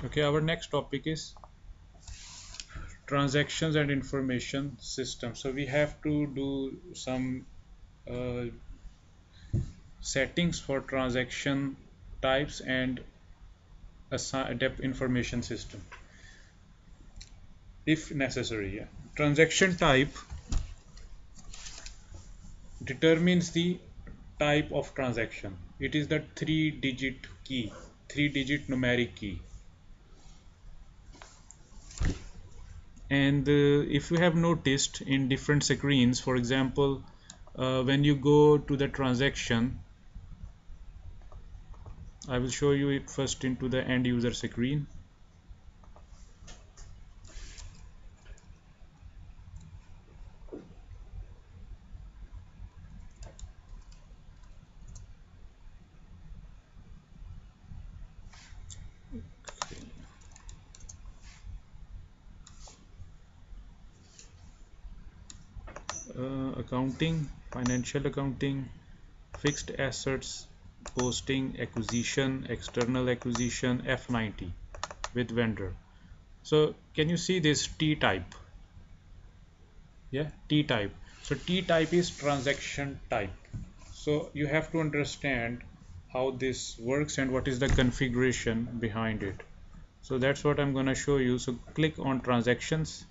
Okay, our next topic is transactions and information system. So we have to do some uh, settings for transaction types and information system if necessary. Yeah. Transaction type determines the type of transaction. It is the three-digit numeric key. And if you have noticed in different screens, for example, when you go to the transaction, I will show you it first into the end user screen. Accounting, financial accounting, fixed assets, posting, acquisition, external acquisition, F90 with vendor. So can you see this TType? Yeah, TType. So TType is transaction type. So you have to understand how this works and what is the configuration behind it. So that's what I'm going to show you. So click on transactions,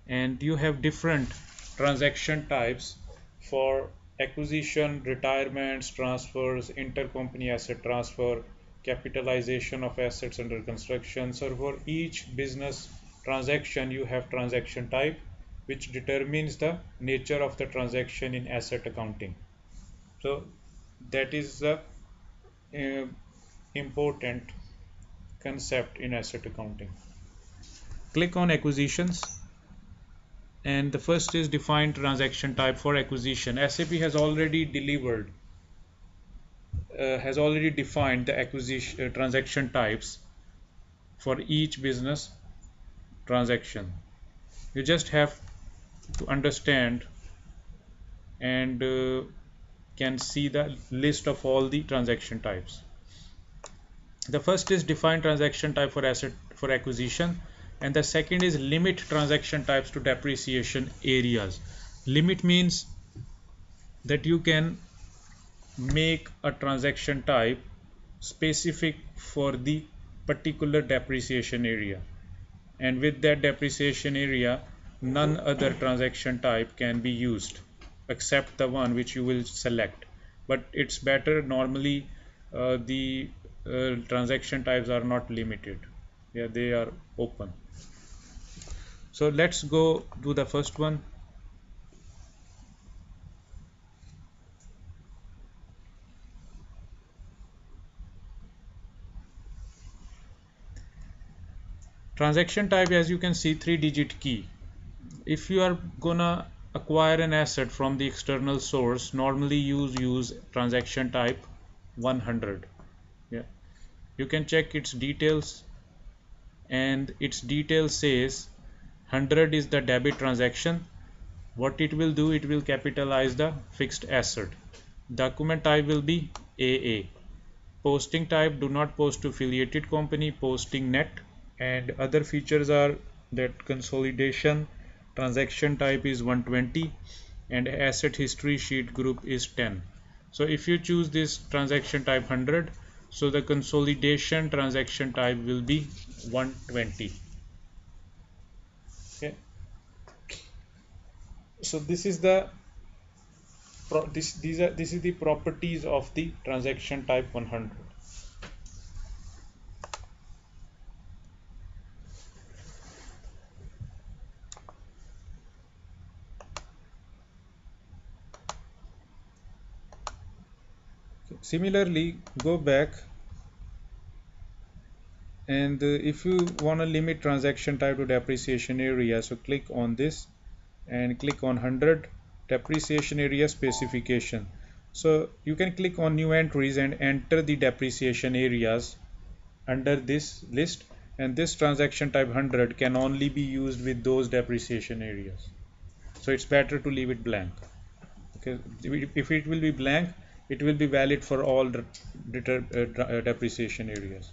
and you have different transaction types for acquisition, retirements, transfers, intercompany asset transfer, capitalization of assets under construction. So for each business transaction you have transaction type, which determines the nature of the transaction in asset accounting. So that is the important concept in asset accounting. Click on acquisitions, and the first is define transaction type for acquisition. SAP has already defined the acquisition transaction types for each business transaction. You just have to understand and can see the list of all the transaction types. The first is define transaction type for acquisition, and the second is limit transaction types to depreciation areas. Limit means that you can make a transaction type specific for the particular depreciation area, and with that depreciation area none other transaction type can be used except the one which you will select. But it's better normally the transaction types are not limited. Yeah, they are open. So let's go to the first one. Transaction type, as you can see, 3-digit key. If you are gonna acquire an asset from the external source, normally use transaction type 100. Yeah, you can check its details, and its detail says 100 is the debit transaction. What it will do, it will capitalize the fixed asset. Document type will be AA. Posting type, do not post to affiliated company, posting net. And other features are that consolidation transaction type is 120 and asset history sheet group is 10. So if you choose this transaction type 100, so the consolidation transaction type will be 120. Okay, so this is the this is the properties of the transaction type 100. Similarly, go back, and if you want to limit transaction type to depreciation area, so click on this and click on 100 depreciation area specification. So you can click on new entries and enter the depreciation areas under this list, and this transaction type 100 can only be used with those depreciation areas. So it's better to leave it blank. Okay, if it will be blank, it will be valid for all depreciation areas.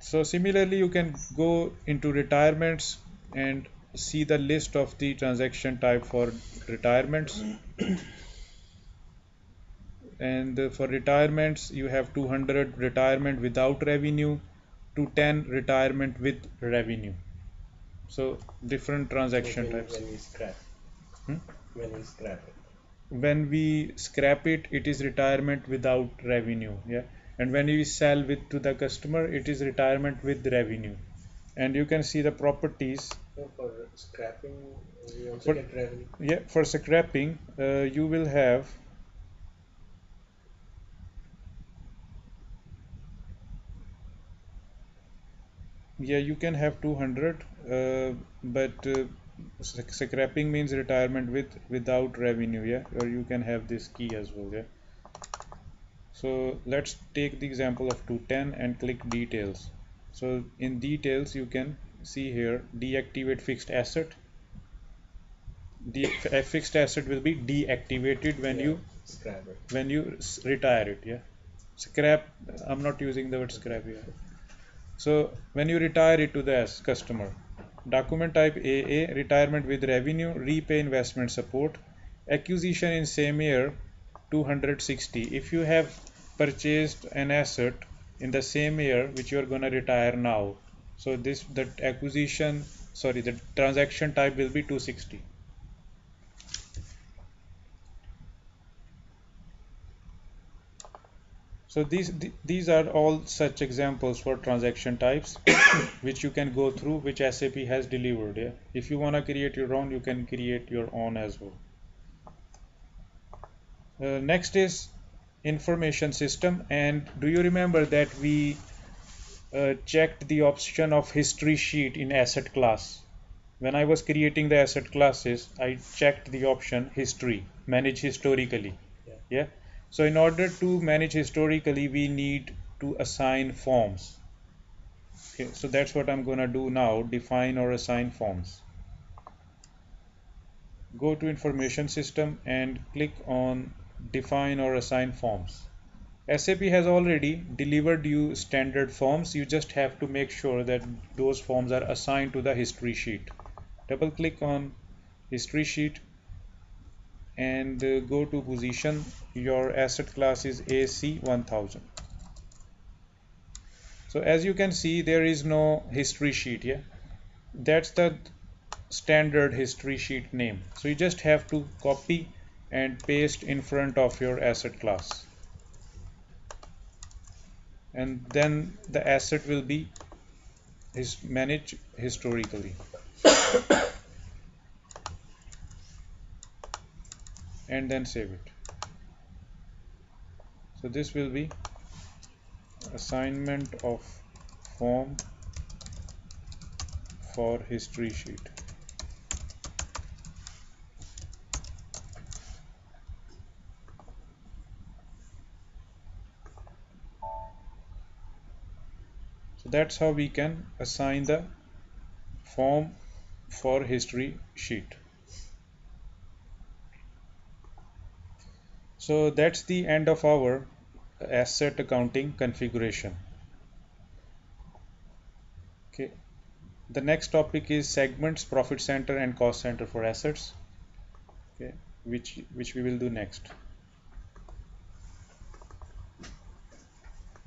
So similarly, you can go into retirements and see the list of the transaction type for retirements. And for retirements, you have 200 retirement without revenue to 10 retirement with revenue. So different transaction types. When we scrap. Hmm? When we scrap it. When we scrap it, it is retirement without revenue. Yeah. And when we sell with to the customer, it is retirement with revenue. And you can see the properties. So for scrapping, we also For, get revenue. yeah, for scrapping, you will have yeah, you can have 200, but scrapping means retirement with without revenue, yeah, or you can have this key as well, yeah. So let's take the example of 210 and click details. So in details, you can see here deactivate fixed asset. A fixed asset will be deactivated when you scrap it. When you retire it, yeah. Scrap, I'm not using the word scrap here. So when you retire it to the customer, document type AA, retirement with revenue, repay investment support, acquisition in same year 260. If you have purchased an asset in the same year which you are going to retire now, so the acquisition, sorry, the transaction type will be 260. So these are all such examples for transaction types which you can go through, which SAP has delivered. Yeah. If you want to create your own, you can create your own as well. Next is information system. And do you remember that we checked the option of history sheet in asset class? When I was creating the asset classes, I checked the option history, manage historically. Yeah. So in order to manage historically, we need to assign forms. Okay, so that's what I'm going to do now, define or assign forms. Go to information system and click on define or assign forms. SAP has already delivered you standard forms. You just have to make sure that those forms are assigned to the history sheet. Double click on history sheet and go to position. Your asset class is AC1000. So as you can see, there is no history sheet. Yeah, that's the standard history sheet name. So you just have to copy and paste in front of your asset class, and then the asset will be managed historically, and then save it. So this will be assignment of form for history sheet. So that's how we can assign the form for history sheet. So that's the end of our asset accounting configuration. Okay. The next topic is segments, profit center and cost center for assets, okay, which we will do next.